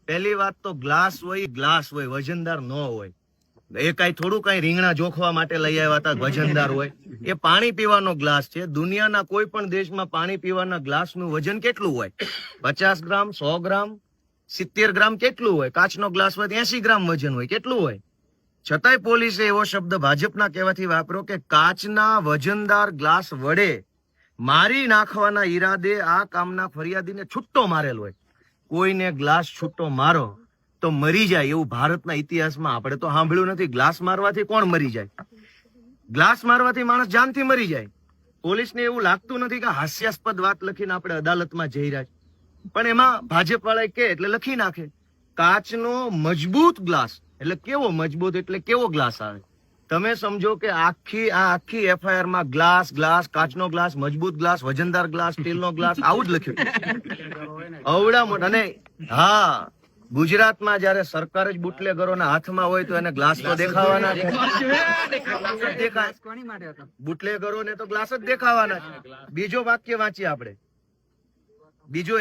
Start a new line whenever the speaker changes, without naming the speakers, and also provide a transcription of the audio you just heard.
પહેલી વાત તો ગ્લાસ હોય વજનદાર ન હોય. એ થોડું કઈ રીંગણા જોખવા માટે લઈ આવ્યા હતા વજનદાર હોય. એ પાણી પીવાનો ગ્લાસ છે. દુનિયાના કોઈ પણ દેશમાં પાણી પીવાના ગ્લાસનું વજન કેટલું હોય? 50 ગ્રામ, 100 ગ્રામ, 70 ગ્રામ કેટલું હોય? કાચનો ગ્લાસ હોય 80 ગ્રામ વજન હોય. કેટલું હોય? છતાંય પોલીસે એવો શબ્દ ભાજપના કહેવાથી વાપર્યો કે કાચના વજનદાર ગ્લાસ વડે મારી નાખવાના ઈરાદે આ કામના ફરિયાદીને છૂટ્ટો મારેલ હોય. કોઈને ગ્લાસ છૂટ્ટો મારો તો મરી જાય એવું ભારતના ઇતિહાસમાં આપણે તો સાંભળ્યું નથી. ગ્લાસ મારવાથી કોણ મરી જાય? ગ્લાસ મારવાથી માણસ જાનથી મરી જાય. પોલીસને એવું લાગતું નથી કે હાસ્યાસ્પદ વાત લખીને આપણે અદાલતમાં જઈ રહ્યા છે, પણ એમાં ભાજપ વાળા કે એટલે લખી નાખે કાચનો મજબૂત ગ્લાસ. એટલે કેવો મજબૂત એટલે કેવો ગ્લાસ આવે? તમે સમજો કે આખી એફઆઈઆર માં ગ્લાસ, કાચનો ગ્લાસ, મજબૂત ગ્લાસ, વજનદાર ગ્લાસ, સ્ટીલનો ગ્લાસ, આવું જ લખ્યું. અવડા મોટા. અને હા, ગુજરાતમાં જયારે સરકાર જ બુટલેગરોના હાથમાં હોય તો એને ગ્લાસ તો દેખાવાના છે. બુટલેગરોને તો ગ્લાસ જ દેખાવાના છે. બીજો વાક્ય વાંચીએ આપણે. બીજો